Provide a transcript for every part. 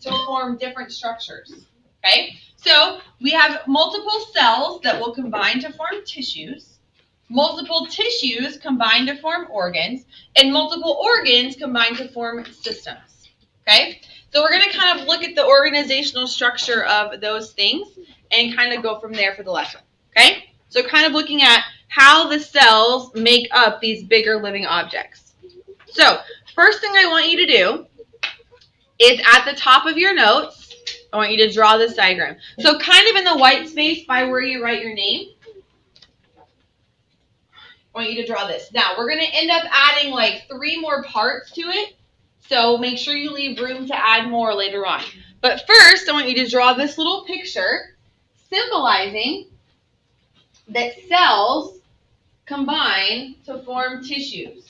to form different structures. Okay, so we have multiple cells that will combine to form tissues, multiple tissues combine to form organs, and multiple organs combine to form systems. Okay, so we're going to kind of look at the organizational structure of those things and kind of go from there for the lesson. Okay, so kind of looking at how the cells make up these bigger living objects. So first thing I want you to do is at the top of your notes, I want you to draw this diagram. So kind of in the white space by where you write your name, I want you to draw this. Now, we're going to end up adding like 3 more parts to it. So make sure you leave room to add more later on. But first, I want you to draw this little picture symbolizing that cells combine to form tissues.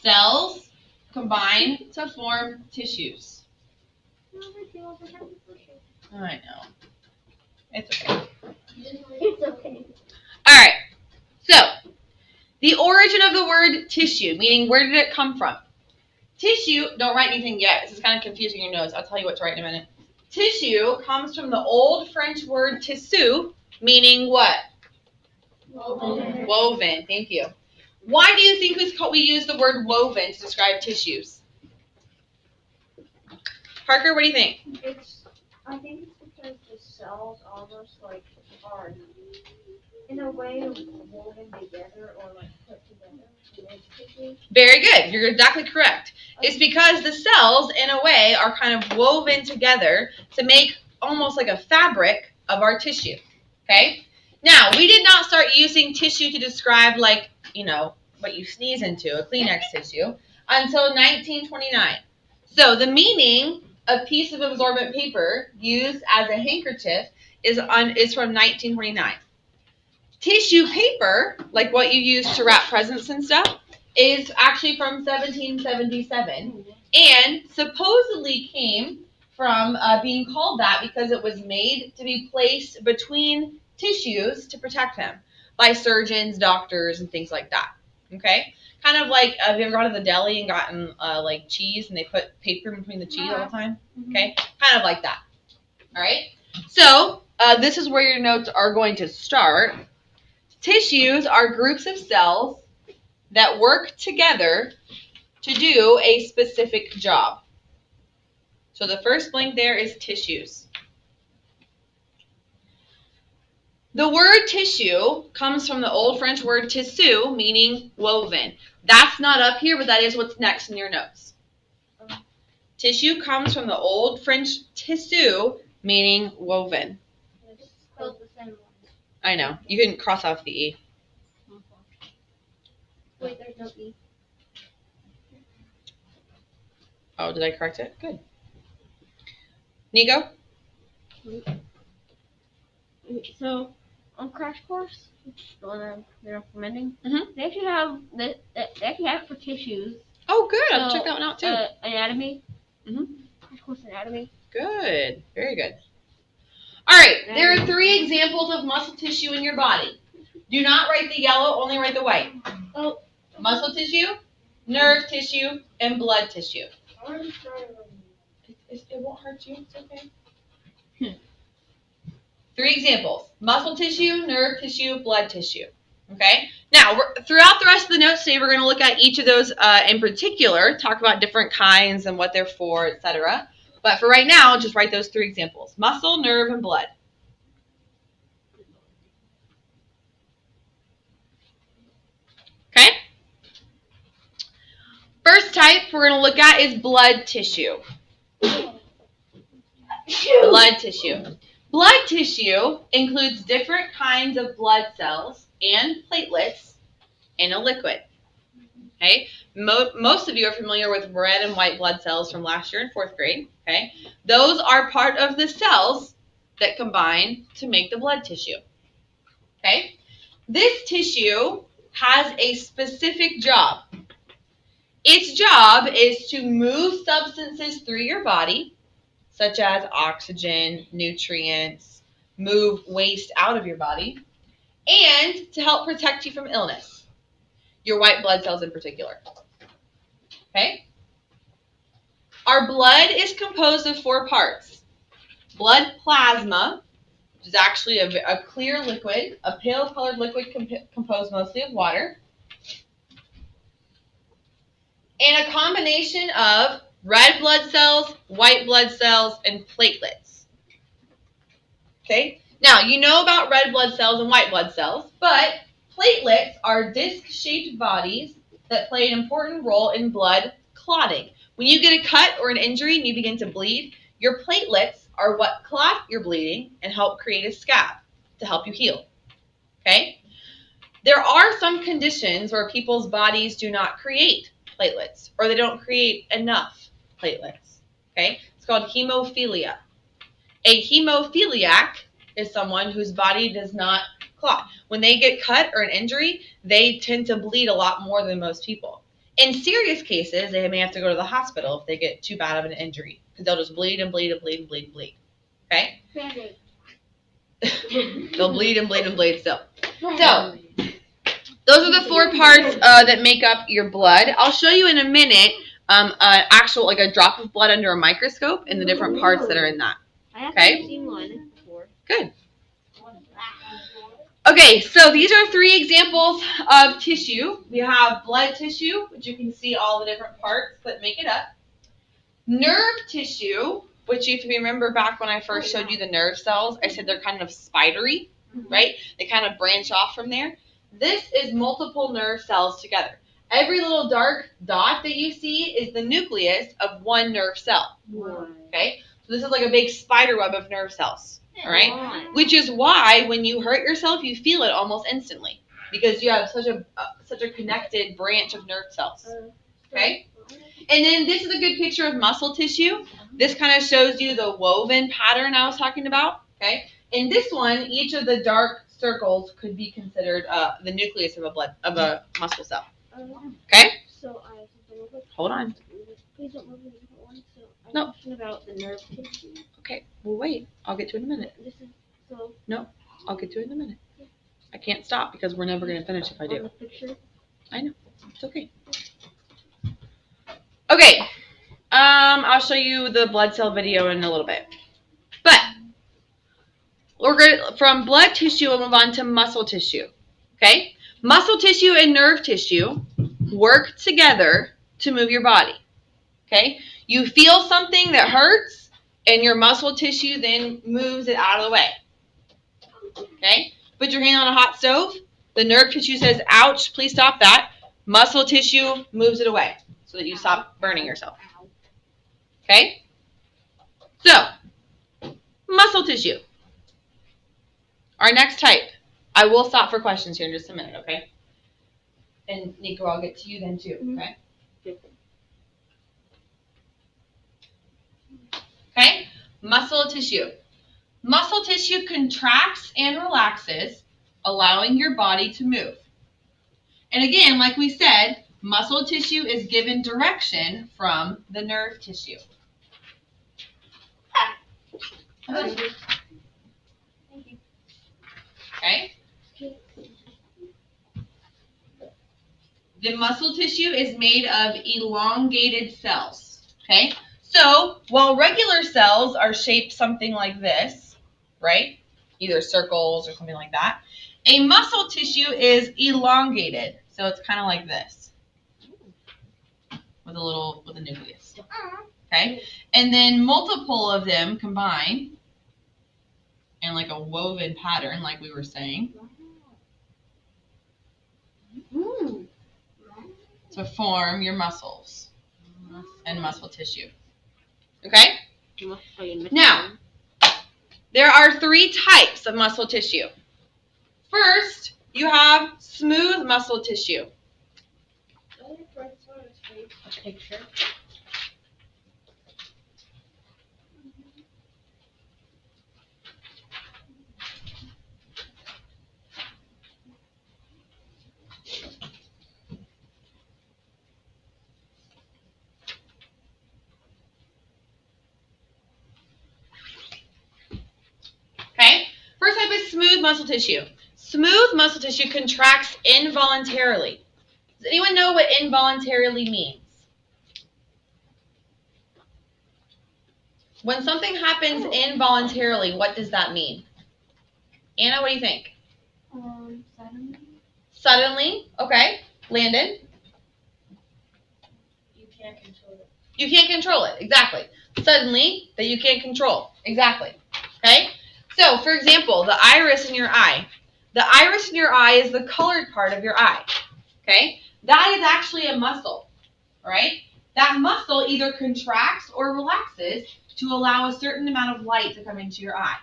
Cells combine to form tissues. I know. It's okay. It's okay. All right. So, the origin of the word tissue, meaning where did it come from? Tissue, don't write anything yet. This is kind of confusing your notes. I'll tell you what to write in a minute. Tissue comes from the old French word tissu, meaning what? Woven. Woven. Thank you. Why do you think we use the word woven to describe tissues? Parker, what do you think? I think it's because the cells almost like are in a way woven together or like put together to make tissue. Very good. You're exactly correct. It's because the cells, in a way, are kind of woven together to make almost like a fabric of our tissue. Okay? Now, we did not start using tissue to describe, like, what you sneeze into, a Kleenex tissue, until 1929. So the meaning of piece of absorbent paper used as a handkerchief is from 1929. Tissue paper, like what you use to wrap presents and stuff, is actually from 1777 and supposedly came from being called that because it was made to be placed between tissues to protect them by surgeons, doctors, and things like that. Okay? Kind of like, have you ever gone to the deli and gotten like cheese and they put paper in between the cheese all the time? Okay? Kind of like that. All right? So, this is where your notes are going to start. Tissues are groups of cells that work together to do a specific job. So the first blank there is tissues. The word tissue comes from the old French word tissu, meaning woven. That's not up here, but that is what's next in your notes. Tissue comes from the old French tissu, meaning woven. It's spelled the same way. I know. You can cross off the E. Wait, there's no E. Oh, did I correct it? Good. Nico? So, on Crash Course, the one they're implementing, Mhm. they actually have it for tissues. Oh, good. I'll check that one out too. Anatomy. Mhm. Crash Course Anatomy. Good. Very good. All right. There are 3 examples of muscle tissue in your body. Do not write the yellow, only write the white. Oh. Muscle tissue, nerve tissue, and blood tissue. It won't hurt you. It's okay. 3 examples. Muscle tissue, nerve tissue, blood tissue. Okay? Now, throughout the rest of the notes today, we're going to look at each of those in particular, talk about different kinds and what they're for, etc. But for right now, just write those 3 examples. Muscle, nerve, and blood. Okay? First type we're going to look at is blood tissue. Blood tissue. Blood tissue includes different kinds of blood cells and platelets in a liquid. Okay? Most of you are familiar with red and white blood cells from last year in 4th grade. Okay? Those are part of the cells that combine to make the blood tissue. Okay? This tissue has a specific job. Its job is to move substances through your body, such as oxygen, nutrients, move waste out of your body, and to help protect you from illness, your white blood cells in particular. Okay? Our blood is composed of 4 parts. Blood plasma, which is actually a clear liquid, a pale-colored liquid composed mostly of water, and a combination of red blood cells, white blood cells, and platelets. Okay? Now, you know about red blood cells and white blood cells, but platelets are disc-shaped bodies that play an important role in blood clotting. When you get a cut or an injury and you begin to bleed, your platelets are what clot your bleeding and help create a scab to help you heal. Okay? There are some conditions where people's bodies do not create platelets, or they don't create enough platelets. Okay? It's called hemophilia. A hemophiliac is someone whose body does not clot. When they get cut or an injury, they tend to bleed a lot more than most people. In serious cases, they may have to go to the hospital if they get too bad of an injury, because they'll just bleed and bleed and bleed and bleed and bleed. Okay? Band-Aid. They'll bleed and bleed and bleed still. So, those are the 4 parts that make up your blood. I'll show you in a minute actual, like a drop of blood under a microscope and the different parts that are in that. I Okay. haven't seen one before. Good. Okay, so these are 3 examples of tissue. We have blood tissue, which you can see all the different parts that make it up. Nerve tissue, which if you remember back when I first showed you the nerve cells, I said they're kind of spidery, right? They kind of branch off from there. This is multiple nerve cells together. Every little dark dot that you see is the nucleus of one nerve cell. Okay? So this is like a big spider web of nerve cells. All right? Which is why when you hurt yourself, you feel it almost instantly, because you have such a connected branch of nerve cells. Okay? And then this is a good picture of muscle tissue. This kind of shows you the woven pattern I was talking about. Okay? In this one, each of the dark circles could be considered the nucleus of a muscle cell. Okay? So I have something real quick. Hold on. Please don't move the different one. So I have No. a question about the nerve tissue. Okay. Well, wait. I'll get to it in a minute. This is so I'll get to it in a minute. I can't stop because we're never going to finish if I on do. the picture. I know. It's okay. Okay. I'll show you the blood cell video in a little bit. But we're going from blood tissue, we'll move on to muscle tissue. Okay? Muscle tissue and nerve tissue work together to move your body. Okay? You feel something that hurts, and your muscle tissue then moves it out of the way. Okay? Put your hand on a hot stove. The nerve tissue says, ouch, please stop that. Muscle tissue moves it away so that you stop burning yourself. Okay? So, muscle tissue. Our next type. I will stop for questions here in just a minute, okay? And Nico, I'll get to you then too, okay? Okay? Muscle tissue. Muscle tissue contracts and relaxes, allowing your body to move. And again, like we said, muscle tissue is given direction from the nerve tissue. Thank you. Okay? The muscle tissue is made of elongated cells. Okay? So, while regular cells are shaped something like this, right? Either circles or something like that. A muscle tissue is elongated. So it's kind of like this. With a nucleus. Okay? And then multiple of them combine in like a woven pattern, like we were saying, to form your muscles and muscle tissue. Okay? Now, there are 3 types of muscle tissue. First, you have smooth muscle tissue. Picture. Okay? First type is smooth muscle tissue. Smooth muscle tissue contracts involuntarily. Does anyone know what involuntarily means? When something happens involuntarily, what does that mean? Anna, what do you think? Suddenly. Suddenly, okay. Landon? You can't control it. You can't control it, exactly. Suddenly, that you can't control, exactly. Okay? So, for example, the iris in your eye. The iris in your eye is the colored part of your eye. Okay? That is actually a muscle, right? That muscle either contracts or relaxes to allow a certain amount of light to come into your eye.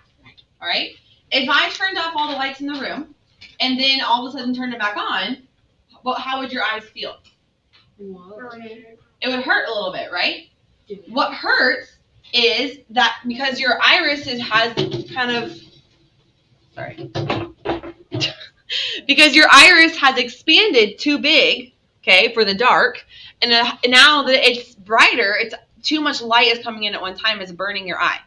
All right? If I turned off all the lights in the room and then all of a sudden turned it back on, well, how would your eyes feel? It would hurt a little bit, right? What hurts is that because your iris has kind of, sorry, because your iris has expanded too big, okay, for the dark, and now that it's brighter, it's too much light is coming in at one time, it's burning your eye.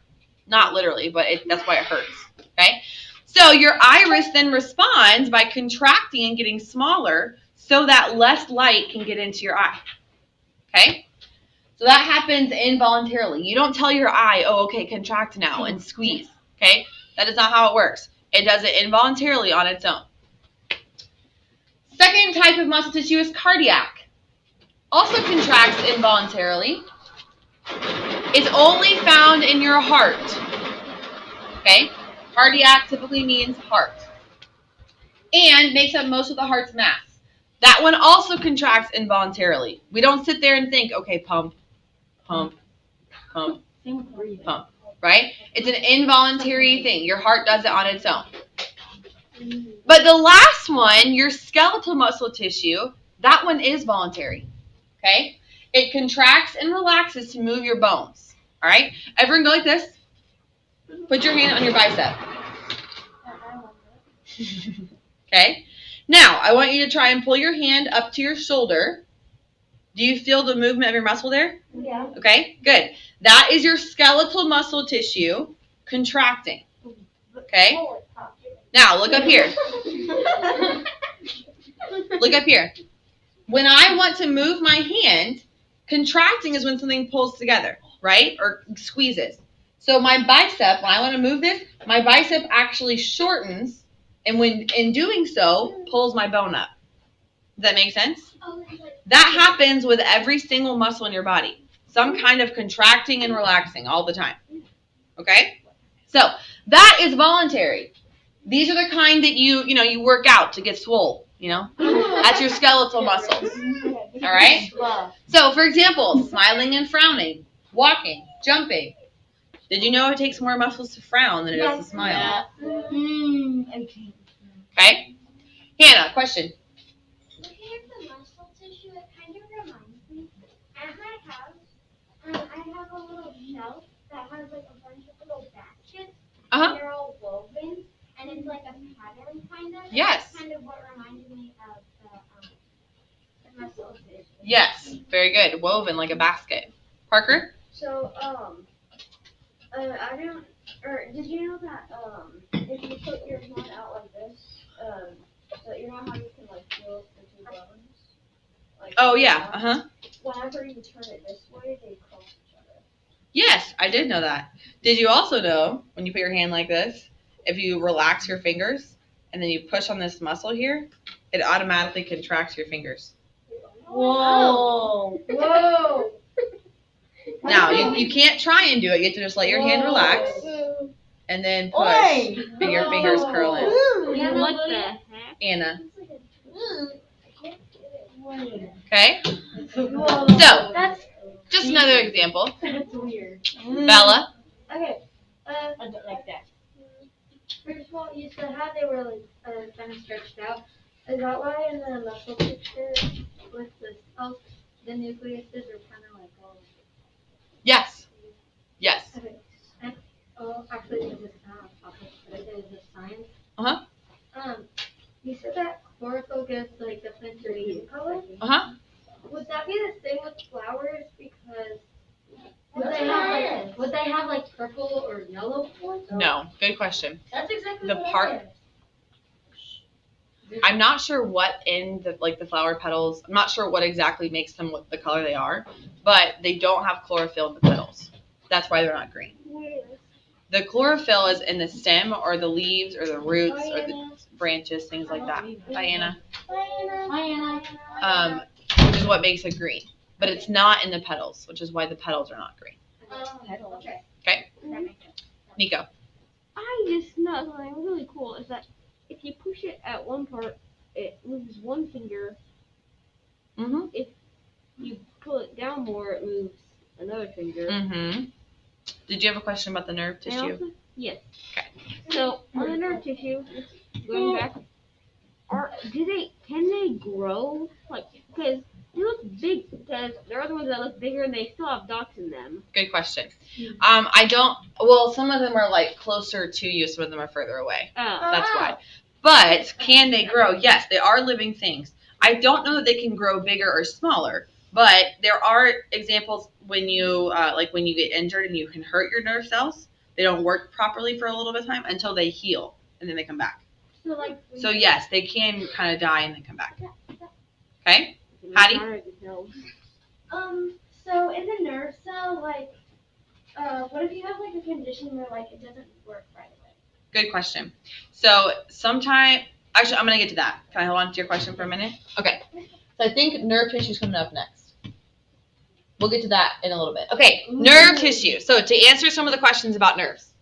Not literally, but that's why it hurts, okay? So your iris then responds by contracting and getting smaller so that less light can get into your eye, okay? So that happens involuntarily. You don't tell your eye, oh, okay, contract now and squeeze, okay? That is not how it works. It does it involuntarily on its own. Second type of muscle tissue is cardiac. Also contracts involuntarily. It's only found in your heart. Okay? Cardiac typically means heart. And makes up most of the heart's mass. That one also contracts involuntarily. We don't sit there and think, okay, pump, pump, pump, pump. Right? It's an involuntary thing. Your heart does it on its own. But the last one, your skeletal muscle tissue, that one is voluntary. Okay? It contracts and relaxes to move your bones. All right? Everyone go like this. Put your hand on your bicep. Okay? Now, I want you to try and pull your hand up to your shoulder. Do you feel the movement of your muscle there? Yeah. Okay, good. That is your skeletal muscle tissue contracting. Okay? Now, look up here. Look up here. When I want to move my hand, contracting is when something pulls together, right? Or squeezes. So my bicep, when I want to move this, my bicep actually shortens, and when in doing so, pulls my bone up. Does that make sense? That happens with every single muscle in your body. Some kind of contracting and relaxing all the time. Okay? So that is voluntary. These are the kind that you work out to get swole, That's your skeletal muscles. All right? So, for example, smiling and frowning, walking, jumping. Did you know it takes more muscles to frown than it does to smile? Okay? Hannah, question. Looking at the muscle tissue, it kind of reminds me. At my house, I have a little shelf that has like a bunch of little baskets. Uh-huh. And they're all woven, and it's like a pattern kind of. Yes. That's kind of what reminded me of the muscle tissue. Yes. Very good. Woven like a basket. Parker? So, did you know that, if you put your hand out like this, so you know how you can like feel the two bones? Like, Oh, yeah. Uh-huh. Whenever you turn it this way, they cross each other. Yes, I did know that. Did you also know when you put your hand like this, if you relax your fingers and then you push on this muscle here, it automatically contracts your fingers. Whoa. Whoa! Now, you can't try and do it. You have to just let your hand relax and then push. And your fingers curl in. What the heck? Anna. Okay. Okay? So, That's just another example. weird. Bella. Okay. I don't like that. First of all, you said how they were like kind of stretched out. Is that why in the muscle picture with the cells, the nucleuses are kind of like all? Yes. Yes. Okay. Actually, this is kind of topic, but it is just science. Uh-huh. You said that chlorophyll gives like different green color. Uh-huh. Would that be the same with flowers? Because would they have like purple or yellow flowers? No. Good question. That's exactly The what part- I asked. I'm not sure what in the flower petals, I'm not sure what exactly makes them the color they are, but they don't have chlorophyll in the petals. That's why they're not green. The chlorophyll is in the stem or the leaves or the roots or the branches, things like that. Diana. Which is what makes it green. But it's not in the petals, which is why the petals are not green. Okay. Okay? Nico. I just know something really cool is that if you push it at one part, it moves one finger. Mm-hmm. If you pull it down more, it moves another finger. Mm-hmm. Did you have a question about the nerve And tissue? also, yes. Okay. So on the nerve tissue, going back, can they grow? Like, because they look big. Because there are the ones that look bigger and they still have dots in them. Good question. I don't. Well, some of them are like closer to you. Some of them are further away. Oh. That's why. But can they grow? Yes, they are living things. I don't know that they can grow bigger or smaller, but there are examples when you when you get injured and you can hurt your nerve cells. They don't work properly for a little bit of time until they heal and then they come back. So yes, they can kind of die and then come back. Okay, Hattie? So in the nerve cell, what if you have like a condition where like it doesn't work right away? Good question. So actually, I'm gonna get to that. Can I hold on to your question for a minute? Okay. So I think nerve tissue is coming up next. We'll get to that in a little bit. Okay, nerve tissue. So to answer some of the questions about nerves,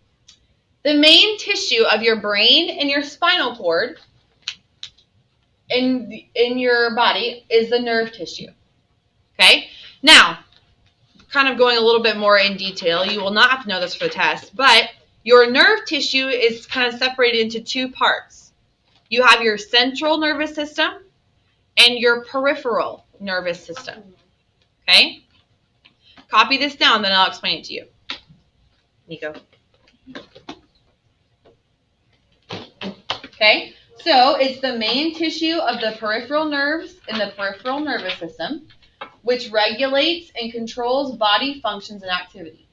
the main tissue of your brain and your spinal cord in your body is the nerve tissue. Okay. Now, kind of going a little bit more in detail. You will not have to know this for the test, but your nerve tissue is kind of separated into two parts. You have your central nervous system and your peripheral nervous system. Okay? Copy this down, then I'll explain it to you. Nico. Okay? So it's the main tissue of the peripheral nerves in the peripheral nervous system, which regulates and controls body functions and activity.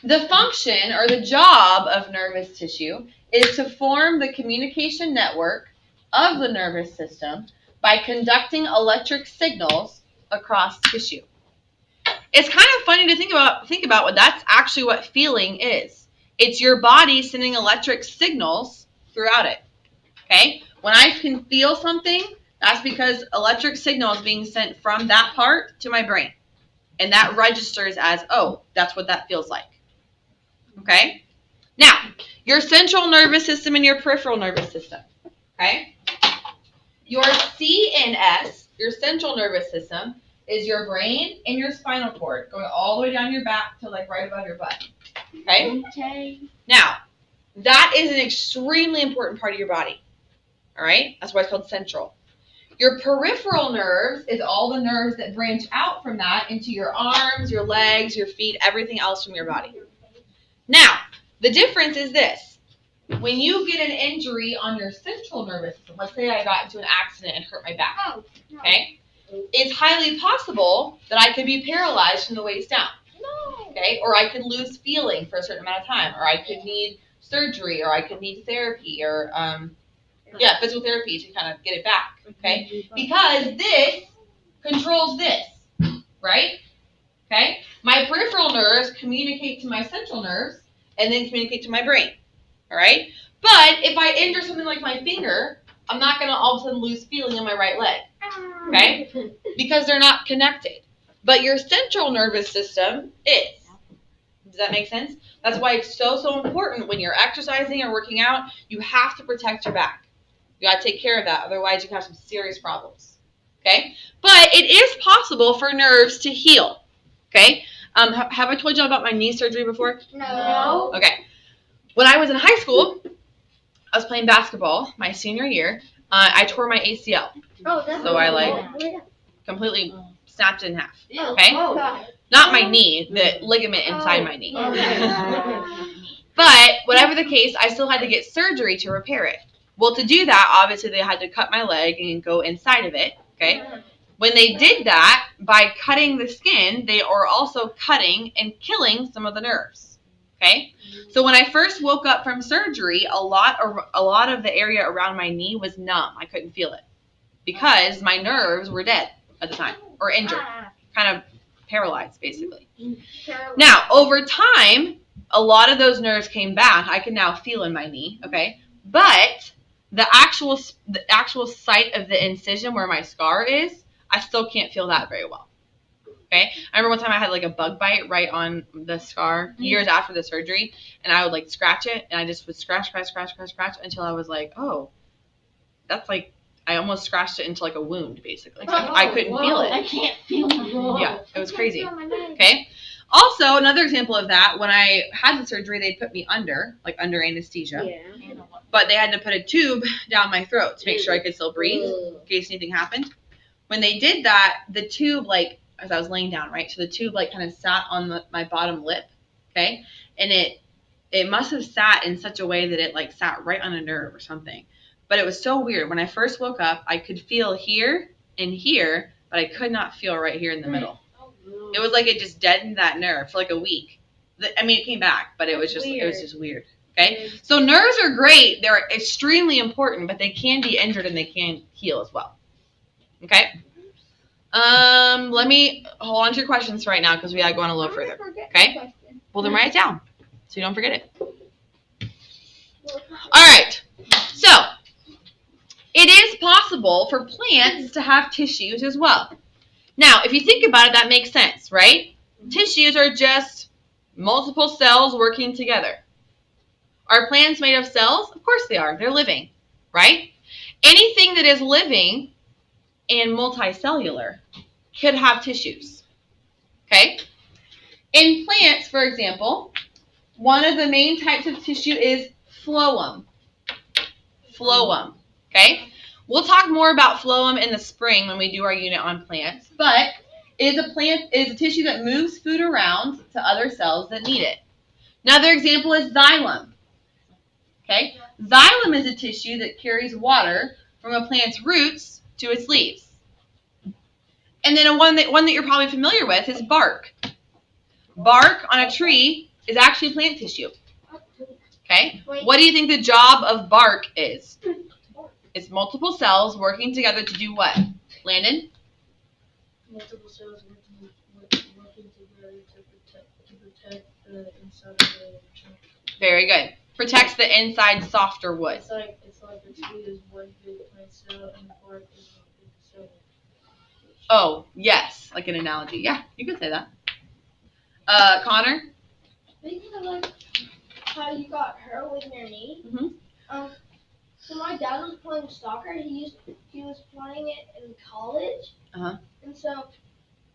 The function or the job of nervous tissue is to form the communication network of the nervous system by conducting electric signals across tissue. It's kind of funny to think about what that's actually what feeling is. It's your body sending electric signals throughout it. Okay? When I can feel something, that's because electric signal is being sent from that part to my brain. And that registers as, oh, that's what that feels like. Okay? Now, your central nervous system and your peripheral nervous system. Okay? Your CNS, your central nervous system, is your brain and your spinal cord, going all the way down your back to like right above your butt. Okay? Now, that is an extremely important part of your body. All right? That's why it's called central. Your peripheral nerves is all the nerves that branch out from that into your arms, your legs, your feet, everything else from your body. Now, the difference is this. When you get an injury on your central nervous system, let's say I got into an accident and hurt my back, okay? It's highly possible that I could be paralyzed from the waist down, okay? Or I could lose feeling for a certain amount of time, or I could need surgery, or I could need therapy, or physical therapy to kind of get it back, okay? Because this controls this, right? Okay? My peripheral nerves communicate to my central nerves and then communicate to my brain, all right? But if I injure something like my finger, I'm not going to all of a sudden lose feeling in my right leg, okay? Because they're not connected. But your central nervous system is. Does that make sense? That's why it's so important when you're exercising or working out, you have to protect your back. You got to take care of that. Otherwise, you can have some serious problems, okay? But it is possible for nerves to heal, okay? Have I told you about my knee surgery before? No. Okay. When I was in high school, I was playing basketball my senior year. I tore my ACL. Oh, that's So I completely snapped it in half. Okay? Oh, God. Not my knee, the ligament inside my knee. Okay. But whatever the case, I still had to get surgery to repair it. Well, to do that, obviously they had to cut my leg and go inside of it. Okay? When they did that, by cutting the skin, they are also cutting and killing some of the nerves. Okay? So when I first woke up from surgery, a lot of the area around my knee was numb. I couldn't feel it because my nerves were dead at the time or injured, kind of paralyzed, basically. Carol. Now, over time, a lot of those nerves came back. I can now feel in my knee, okay? But the actual site of the incision where my scar is, I still can't feel that very well. Okay? I remember one time I had like a bug bite right on the scar years after the surgery, and I would like scratch it, and I just would scratch until I was like, oh, that's like, I almost scratched it into like a wound, basically. I couldn't feel it. I can't feel it. Yeah, it was crazy. On my neck. Okay. Also, another example of that, when I had the surgery, they put me under anesthesia. Yeah. But they had to put a tube down my throat to make sure I could still breathe in case anything happened. When they did that, the tube, like, as I was laying down, right? So the tube, like, kind of sat on my bottom lip, okay? And it must have sat in such a way that it, like, sat right on a nerve or something. But it was so weird. When I first woke up, I could feel here and here, but I could not feel right here in the middle. It was like it just deadened that nerve for like a week. I mean, it came back, but it was just weird. Okay, so nerves are great; they're extremely important, but they can be injured and they can heal as well. Okay. Let me hold on to your questions right now because we gotta go on a little further. Okay. Well, then write it down so you don't forget it. All right. So it is possible for plants to have tissues as well. Now, if you think about it, that makes sense, right? Tissues are just multiple cells working together. Are plants made of cells? Of course they are. They're living, right? Anything that is living and multicellular could have tissues, okay? In plants, for example, one of the main types of tissue is phloem. Phloem, okay? We'll talk more about phloem in the spring when we do our unit on plants, but it is a tissue that moves food around to other cells that need it. Another example is xylem. Okay? Xylem is a tissue that carries water from a plant's roots to its leaves. And then one that you're probably familiar with is bark. Bark on a tree is actually plant tissue. Okay? What do you think the job of bark is? It's multiple cells working together to do what? Landon? Multiple cells working together to protect the inside of the trunk. Very good. Protects the inside softer wood. It's like the tree is one big plant cell and the bark is one big cell. Oh, yes. Like an analogy. Yeah, you could say that. Connor? Speaking of like how you got hurt with your knee, Mm-hmm. so my dad was playing soccer. He was playing it in college, Uh-huh. and so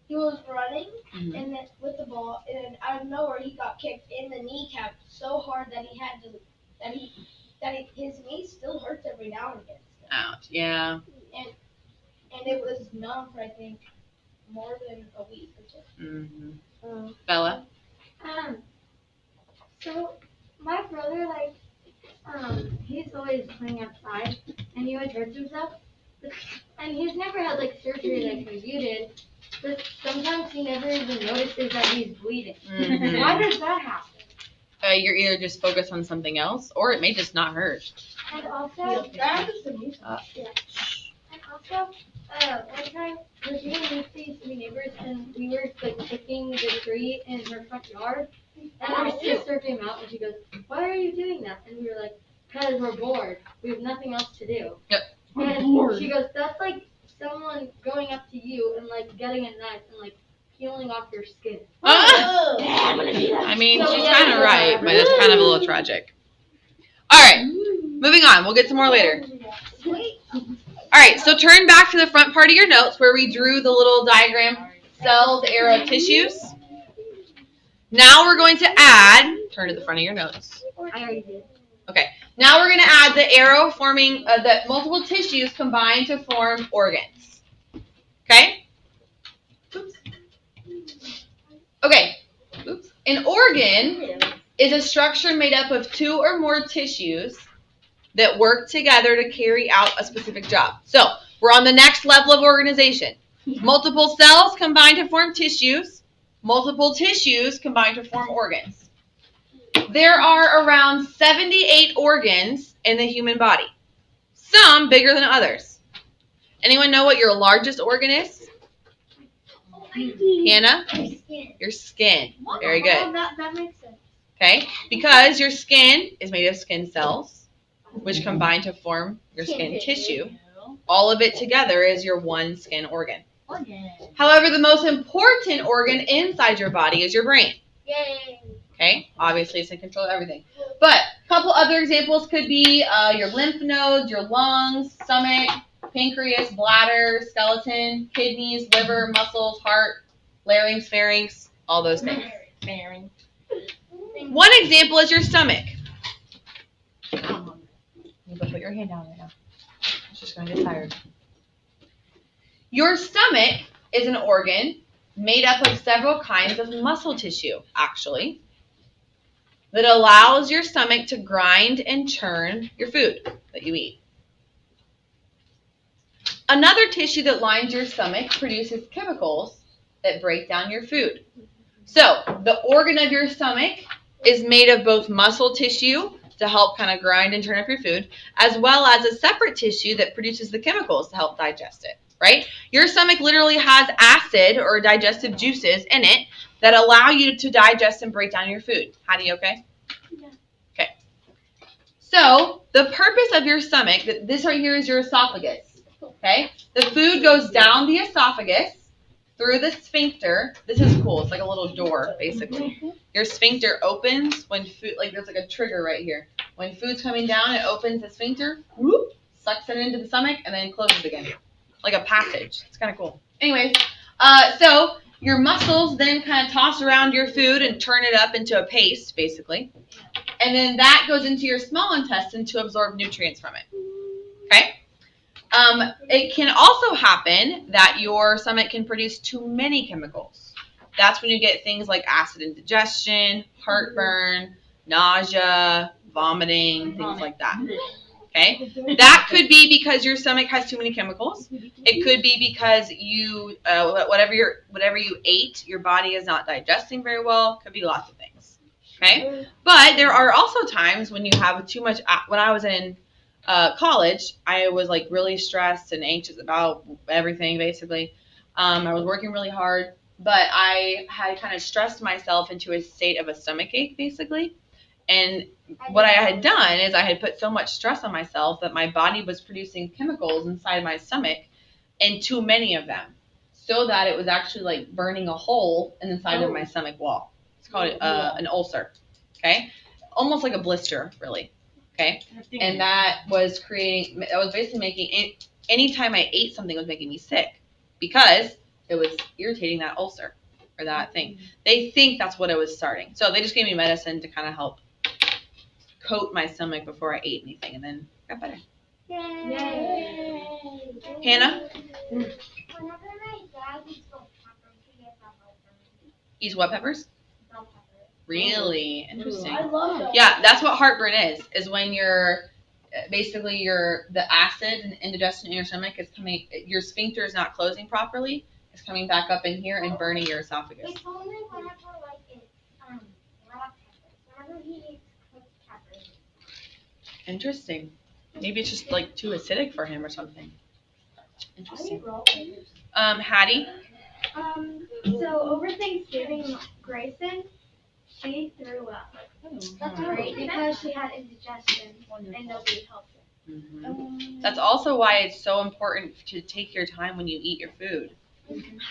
he was running Mm-hmm. and then with the ball, and out of nowhere he got kicked in the kneecap so hard that his knee still hurts every now and again. Ouch. Yeah. And it was numb for I think more than a week or so. Mm-hmm. Bella? So my brother, like, he's always playing outside, and he always hurts himself. And he's never had like surgery like you did, but sometimes he never even notices that he's bleeding. Mm-hmm. Why does that happen? You're either just focused on something else, or it may just not hurt. And also, That happens to me. And also, one time we're getting with these three neighbors, and we were like picking the tree in her front yard. And our sister came out and she goes, "Why are you doing that?" And we were like, "Because we're bored. We have nothing else to do." Yep. And she goes, "That's like someone going up to you and like getting a knife and like peeling off your skin." I mean, So she's yeah, kind of right, whatever. but it's kind of a little tragic. All right, moving on. We'll get some more later. All right, so turn back to the front part of your notes where we drew the little diagram, cells, arrow, tissues. Now we're going to add, turn to the front of your notes. I already did. Okay, now we're going to add the arrow forming, the multiple tissues combine to form organs. Okay? Oops. Okay, oops. An organ is a structure made up of two or more tissues that work together to carry out a specific job. So, we're on the next level of organization. Multiple cells combine to form tissues. Multiple tissues combine to form organs. There are around 78 organs in the human body. Some bigger than others. Anyone know what your largest organ is? Hannah, My skin. your skin. What? Very Oh, good. that makes sense. Okay, because your skin is made of skin cells, which combine to form your skin tissue. All of it together is your one skin organ. However, the most important organ inside your body is your brain. Yay. Okay, obviously it's in control of everything. But a couple other examples could be your lymph nodes, your lungs, stomach, pancreas, bladder, skeleton, kidneys, liver, muscles, heart, larynx, pharynx, all those things. One example is your stomach. You can put your hand down right now. It's just going to get tired. Your stomach is an organ made up of several kinds of muscle tissue, actually, that allows your stomach to grind and churn your food that you eat. Another tissue that lines your stomach produces chemicals that break down your food. So, the organ of your stomach is made of both muscle tissue to help kind of grind and turn up your food, as well as a separate tissue that produces the chemicals to help digest it, right? Your stomach literally has acid or digestive juices in it that allow you to digest and break down your food. Hattie, okay? Yeah. Okay. So, the purpose of your stomach, this right here is your esophagus, okay? The food goes down the esophagus through the sphincter. This is cool. It's like a little door, basically. Your sphincter opens when food, like there's like a trigger right here. When food's coming down, it opens the sphincter, whoop, sucks it into the stomach, and then closes again. Like a passage. It's kind of cool. Anyways, so your muscles then kind of toss around your food and turn it up into a paste, basically. And then that goes into your small intestine to absorb nutrients from it. Okay? It can also happen that your stomach can produce too many chemicals. That's when you get things like acid indigestion, heartburn, nausea, vomiting, things like that. Okay? That could be because your stomach has too many chemicals. It could be because you whatever you ate, your body is not digesting very well. Could be lots of things. Okay? But there are also times when you have too much. When I was in college, I was like really stressed and anxious about everything, basically. I was working really hard, but I had kind of stressed myself into a state of a stomach ache, basically. And what I had done is I had put so much stress on myself that my body was producing chemicals inside my stomach, and too many of them, so that it was actually like burning a hole in the side of my stomach wall. It's called an ulcer. Okay, almost like a blister, really. Okay, and that was basically making anytime I ate something, it was making me sick because it was irritating that ulcer or that thing. They think that's what it was starting, so they just gave me medicine to kind of help coat my stomach before I ate anything, and then got better. Yay. Hannah? Whenever my dad eats bell peppers, he gets a heartburn. Eats what peppers? Bell peppers. Really interesting. I love bell Yeah, that's what heartburn is when you're basically the acid and indigestion in your stomach is coming, your sphincter is not closing properly. It's coming back up in here and burning your esophagus. It's only whenever like it's raw peppers. Whenever he eats cooked peppers. Interesting. Maybe it's just like too acidic for him or something. Interesting. Hattie? So over Thanksgiving, Grayson, she threw up. That's great because she had indigestion and nobody helped her. Mm-hmm. That's also why it's so important to take your time when you eat your food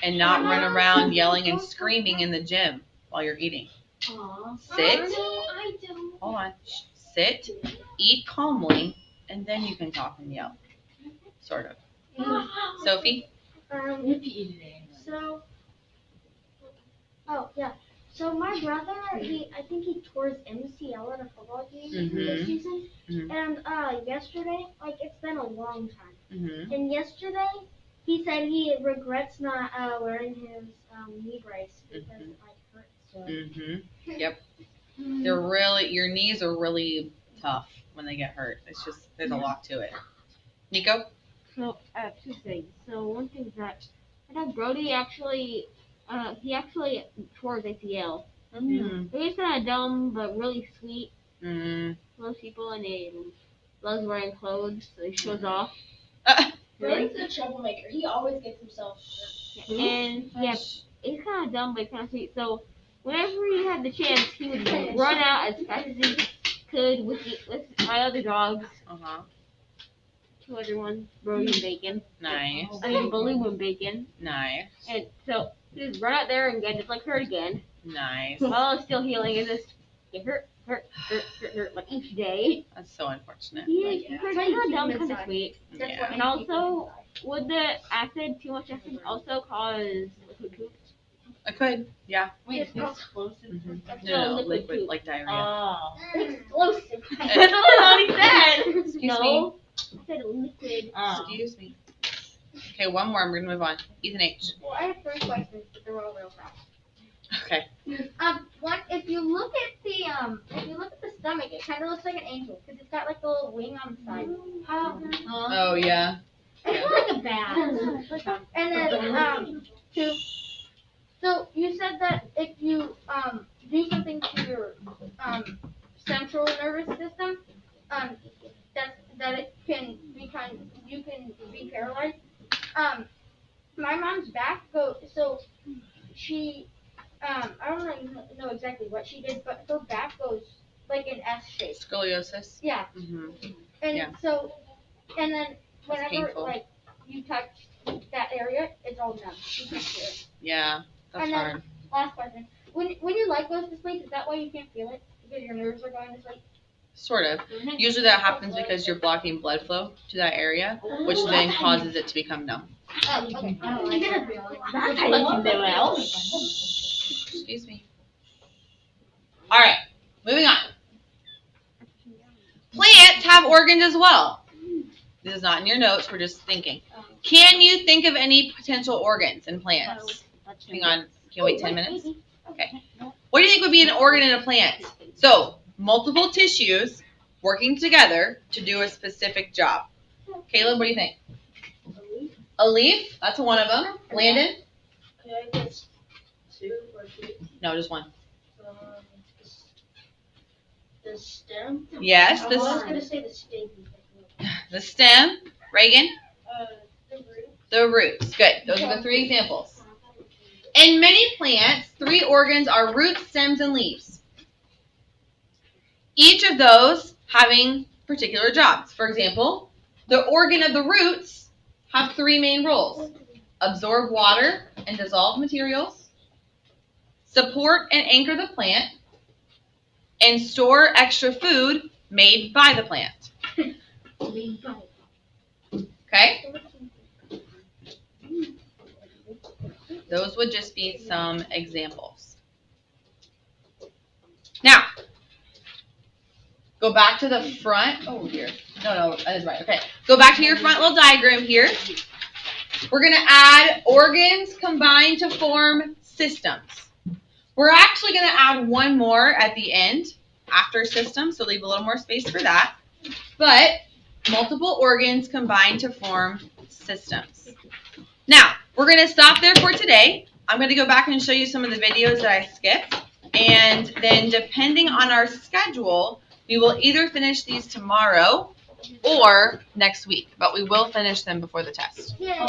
and not run around yelling and screaming in the gym while you're eating. Aww. Sit. I do. Hold on. Sit, eat calmly, and then you can talk and yell. Sort of. Sophie? So, oh yeah. So my brother, I think he tore his MCL at a football game this season. Mhm. And yesterday, like it's been a long time. Mm-hmm. And yesterday, he said he regrets not wearing his knee brace because it like hurts. So. Mm-hmm. Yep. Your knees are really tough when they get hurt. It's just, there's a lot to it. Nico? So I have two things. So one thing is that I know Brody actually, he actually tore his ACL. Mm-hmm. He's kind of dumb, but really sweet. Mm-hmm. Loves people and he loves wearing clothes, so he shows off. Brody's a troublemaker. He always gets himself hurt. And yeah, he's kind of dumb, but kind of sweet. So whenever he had the chance, he would run out as fast as he could with my other dogs, Uh-huh. two other ones, Brody and Bacon. Nice. I mean, Baloo and Bacon. Nice. And so he just run out there and get just like hurt again, Nice. while I was still healing, and just get hurt like each day. That's so unfortunate. He's kind of dumb, kind of sweet. Yeah. And also, would the acid, too much acid, also cause liquid poop? I could. Yeah. Wait, it's explosive. Mm-hmm. So No, liquid liquid poop. like diarrhea. Oh. Explosive. That's what he said. Excuse No. He said liquid. Excuse me. Okay, one more. We're gonna move on. Ethan H. Well, I have 3 questions, but they're all real fast. Okay. One, if you look at the stomach, it kind of looks like an angel because it's got like a little wing on the side. Oh yeah. It's not like a bat. And then two. So you said that if you do something to your central nervous system, that it can you can be paralyzed. My mom's back so she I don't know exactly what she did, but her back goes like an S shape. Scoliosis. Yeah. Mm-hmm. And Yeah. so, and then whenever painful. like you touch that area, it's all numb. You can't feel it. Yeah. That's And then- hard. Last question: when your leg goes to sleep, is that why you can't feel it? Because your nerves are going to sleep. Sort of. Usually that happens because you're blocking blood flow to that area, which then causes it to become numb. Oh, okay. Excuse me. All right. Moving on. Plants have organs as well. This is not in your notes. We're just thinking. Can you think of any potential organs in plants? Hang on. Can you wait 10 minutes? Okay. What do you think would be an organ in a plant? So, multiple tissues working together to do a specific job. Caleb, what do you think? A leaf? That's one of them. Landon? Okay, I guess 2 or 3. No, just one. The stem. Yes, I was the gonna say the stem. stem. Reagan? The root. The roots. Good. Those are the 3 examples. In many plants, 3 organs are roots, stems, and leaves. Each of those having particular jobs. For example, the organ of the roots have 3 main roles. Absorb water and dissolve materials, support and anchor the plant, and store extra food made by the plant. Okay? Those would just be some examples. Now, go back to the front. Oh, here. No, that is right. Okay. Go back to your front little diagram here. We're going to add organs combined to form systems. We're actually going to add one more at the end after systems, so leave a little more space for that. But multiple organs combined to form systems. Now, we're going to stop there for today. I'm going to go back and show you some of the videos that I skipped. And then depending on our schedule, we will either finish these tomorrow or next week. But we will finish them before the test. Yeah.